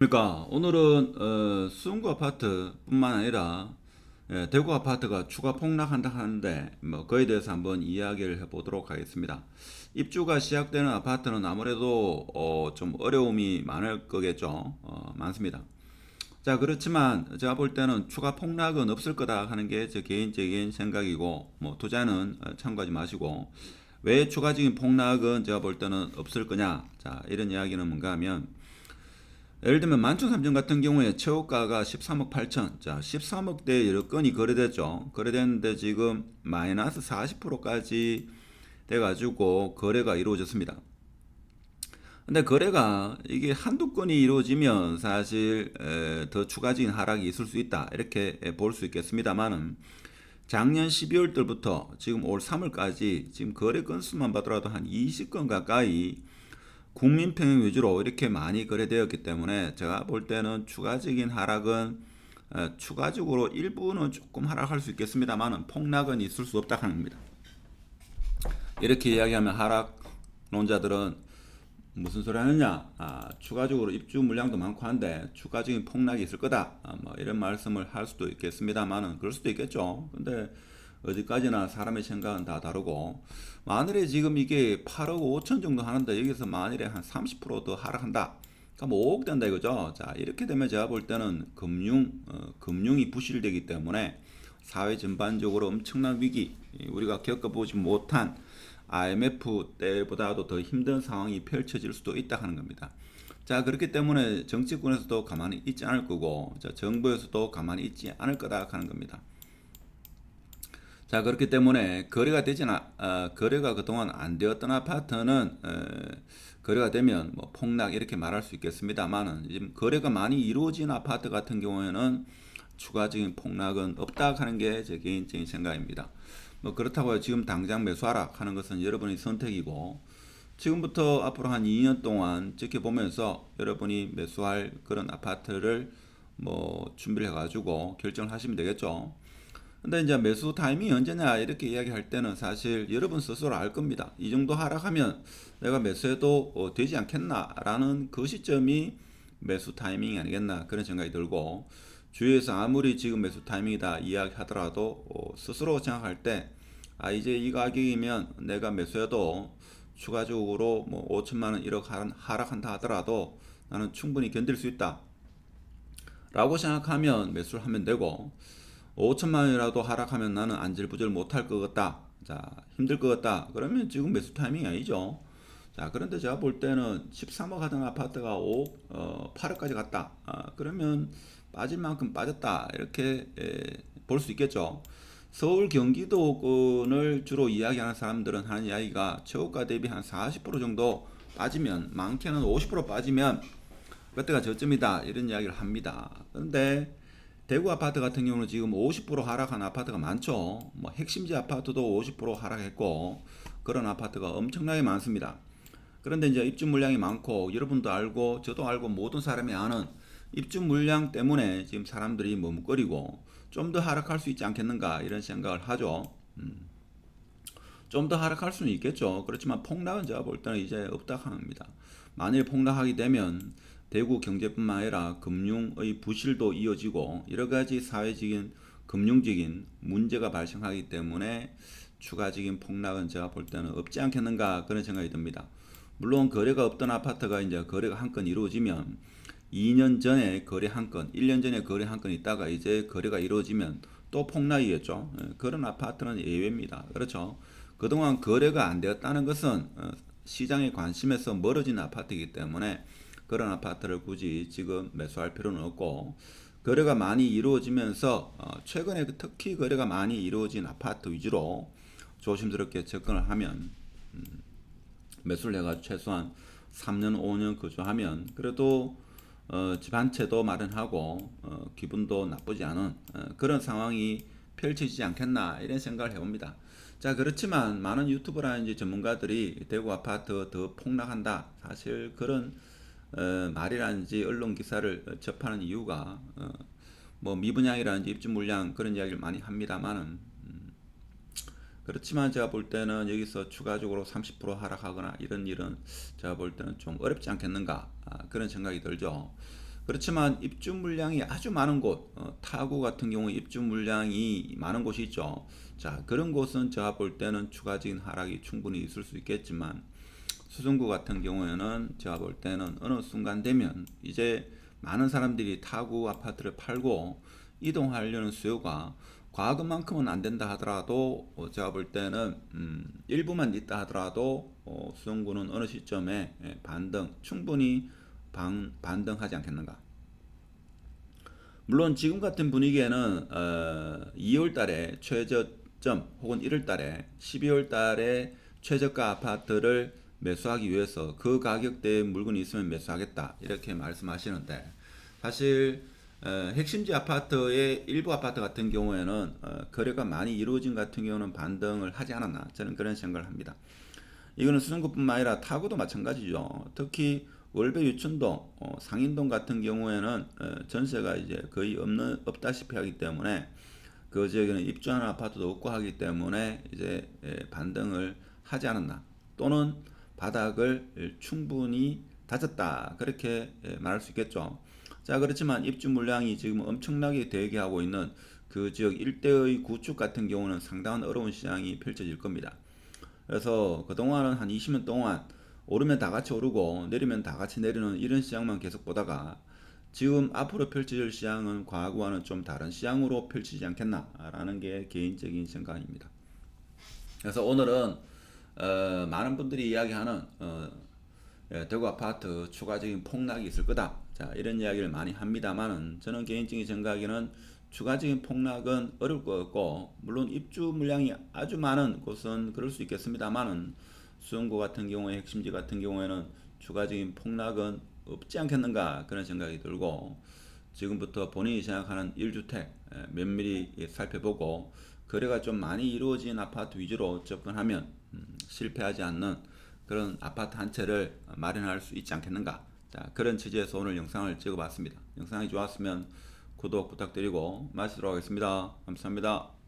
그러니까 오늘은 수성구 아파트뿐만 아니라 대구 아파트가 추가 폭락한다 하는데 뭐 그에 대해서 한번 이야기를 해보도록 하겠습니다. 입주가 시작되는 아파트는 아무래도 좀 어려움이 많을 거겠죠. 많습니다. 자, 그렇지만 제가 볼 때는 추가 폭락은 없을 거다 하는 게 제 개인적인 생각이고, 뭐 투자는 참고하지 마시고, 왜 추가적인 폭락은 제가 볼 때는 없을 거냐. 자, 이런 이야기는 뭔가 하면, 예를 들면 만춘삼정 같은 경우에 최고가가 13억 8천, 자 13억대 여러 건이 거래됐죠. 거래됐는데 지금 마이너스 40%까지 돼가지고 거래가 이루어졌습니다. 근데 거래가 이게 한두 건이 이루어지면 사실 더 추가적인 하락이 있을 수 있다 이렇게 볼 수 있겠습니다만은, 작년 12월 달부터 지금 올 3월까지 지금 거래 건수만 봐더라도 한 20건 가까이 국민 평형 위주로 이렇게 많이 거래되었기 때문에 제가 볼 때는 추가적인 하락은 추가적으로 일부는 조금 하락할 수 있겠습니다만은 폭락은 있을 수 없다 하는 겁니다. 이렇게 이야기하면 하락론자들은 무슨 소리 하느냐, 추가적으로 입주 물량도 많고 한데 추가적인 폭락이 있을 거다, 뭐 이런 말씀을 할 수도 있겠습니다만은 그럴 수도 있겠죠. 근데 어디까지나 사람의 생각은 다 다르고, 만일에 지금 이게 8억 5천 정도 하는데 여기서 만일에 한 30%더 하락한다, 그러니까 뭐 5억 된다 이거죠. 자, 이렇게 되면 제가 볼 때는 금융이 부실되기 때문에 사회 전반적으로 엄청난 위기, 우리가 겪어보지 못한 IMF 때보다도 더 힘든 상황이 펼쳐질 수도 있다 하는 겁니다. 자, 그렇기 때문에 정치권에서도 가만히 있지 않을 거고, 자, 정부에서도 가만히 있지 않을 거다 하는 겁니다. 자, 그렇기 때문에 거래가 그동안 안 되었던 아파트는 거래가 되면 뭐 폭락 이렇게 말할 수 있겠습니다만은, 지금 거래가 많이 이루어진 아파트 같은 경우에는 추가적인 폭락은 없다 하는 게 제 개인적인 생각입니다. 뭐 그렇다고 지금 당장 매수하라 하는 것은 여러분의 선택이고, 지금부터 앞으로 한 2년 동안 지켜보면서 여러분이 매수할 그런 아파트를 뭐 준비를 해가지고 결정을 하시면 되겠죠. 근데 이제 매수 타이밍이 언제냐 이렇게 이야기할 때는 사실 여러분 스스로 알 겁니다. 이 정도 하락하면 내가 매수해도 되지 않겠나라는 그 시점이 매수 타이밍이 아니겠나 그런 생각이 들고, 주위에서 아무리 지금 매수 타이밍이다 이야기하더라도 스스로 생각할 때, 이제 이 가격이면 내가 매수해도 추가적으로 뭐 5천만 원 1억 하락한다 하더라도 나는 충분히 견딜 수 있다 라고 생각하면 매수를 하면 되고, 5천만 원이라도 하락하면 나는 안절부절 못할 것 같다, 자 힘들 것 같다, 그러면 지금 매수 타이밍이 아니죠. 자, 그런데 제가 볼 때는 13억 하던 아파트가 8억까지 갔다, 그러면 빠질 만큼 빠졌다 이렇게 볼 수 있겠죠. 서울 경기도권을 주로 이야기하는 사람들은 하는 이야기가 최고가 대비 한 40% 정도 빠지면, 많게는 50% 빠지면 그때가 저점이다 이런 이야기를 합니다. 그런데 대구 아파트 같은 경우는 지금 50% 하락한 아파트가 많죠. 뭐 핵심지 아파트도 50% 하락했고 그런 아파트가 엄청나게 많습니다. 그런데 이제 입주 물량이 많고, 여러분도 알고 저도 알고 모든 사람이 아는 입주 물량 때문에 지금 사람들이 머뭇거리고 좀 더 하락할 수 있지 않겠는가 이런 생각을 하죠. 좀 더 하락할 수는 있겠죠. 그렇지만 폭락은 제가 볼 때는 이제 없다 합니다. 만일 폭락하게 되면 대구 경제뿐만 아니라 금융의 부실도 이어지고 여러 가지 사회적인 금융적인 문제가 발생하기 때문에 추가적인 폭락은 제가 볼 때는 없지 않겠는가 그런 생각이 듭니다. 물론 거래가 없던 아파트가 이제 거래가 한 건 이루어지면, 2년 전에 거래 한 건, 1년 전에 거래 한 건 있다가 이제 거래가 이루어지면 또 폭락이겠죠. 그런 아파트는 예외입니다. 그렇죠. 그동안 거래가 안 되었다는 것은 시장의 관심에서 멀어진 아파트이기 때문에 그런 아파트를 굳이 지금 매수할 필요는 없고, 거래가 많이 이루어지면서 최근에 특히 거래가 많이 이루어진 아파트 위주로 조심스럽게 접근을 하면, 매수를 해가지고 최소한 3년 5년 거주하면 그래도 집 한 채도 마련하고 기분도 나쁘지 않은 그런 상황이 펼쳐지지 않겠나 이런 생각을 해봅니다. 자, 그렇지만 많은 유튜버라든지 전문가들이 대구 아파트 더 폭락한다, 사실 그런 말이라든지 언론 기사를 접하는 이유가 뭐 미분양이라든지 입주 물량 그런 이야기를 많이 합니다만은, 그렇지만 제가 볼 때는 여기서 추가적으로 30% 하락하거나 이런 일은 제가 볼 때는 좀 어렵지 않겠는가, 그런 생각이 들죠. 그렇지만 입주 물량이 아주 많은 곳, 타구 같은 경우 입주 물량이 많은 곳이 있죠. 자, 그런 곳은 제가 볼 때는 추가적인 하락이 충분히 있을 수 있겠지만 수성구 같은 경우에는 제가 볼 때는 어느 순간 되면 이제 많은 사람들이 타구 아파트를 팔고 이동하려는 수요가 과거만큼은 안 된다 하더라도 제가 볼 때는 일부만 있다 하더라도 수성구는 어느 시점에 반등 충분히 반등하지 않겠는가. 물론 지금 같은 분위기에는 2월 달에 최저점 혹은 1월 달에 12월 달에 최저가 아파트를 매수하기 위해서 그 가격대에 물건이 있으면 매수하겠다 이렇게 말씀하시는데 사실 핵심지 아파트의 일부 아파트 같은 경우에는 거래가 많이 이루어진 같은 경우는 반등을 하지 않았나 저는 그런 생각을 합니다. 이거는 수성구뿐만 아니라 타구도 마찬가지죠. 특히 월배 유춘동, 상인동 같은 경우에는 전세가 이제 거의 없다시피 하기 때문에 그 지역에는 입주하는 아파트도 없고 하기 때문에 이제 반등을 하지 않았나 또는 바닥을 충분히 다졌다 그렇게 말할 수 있겠죠. 자, 그렇지만 입주 물량이 지금 엄청나게 대기하고 있는 그 지역 일대의 구축 같은 경우는 상당한 어려운 시장이 펼쳐질 겁니다. 그래서 그동안은 한 20년 동안 오르면 다 같이 오르고 내리면 다 같이 내리는 이런 시장만 계속 보다가 지금 앞으로 펼쳐질 시장은 과거와는 좀 다른 시장으로 펼치지 않겠나라는 게 개인적인 생각입니다. 그래서 오늘은 많은 분들이 이야기하는 대구 아파트 추가적인 폭락이 있을 거다. 자, 이런 이야기를 많이 합니다만은 저는 개인적인 생각에는 추가적인 폭락은 어려울 것 같고 물론 입주 물량이 아주 많은 곳은 그럴 수 있겠습니다만은 수원구 같은 경우에 핵심지 같은 경우에는 추가적인 폭락은 없지 않겠는가 그런 생각이 들고 지금부터 본인이 생각하는 1주택 면밀히 살펴보고 거래가 좀 많이 이루어진 아파트 위주로 접근하면 실패하지 않는 그런 아파트 한 채를 마련할 수 있지 않겠는가. 자, 그런 취지에서 오늘 영상을 찍어봤습니다. 영상이 좋았으면 구독 부탁드리고 마치도록 하겠습니다. 감사합니다.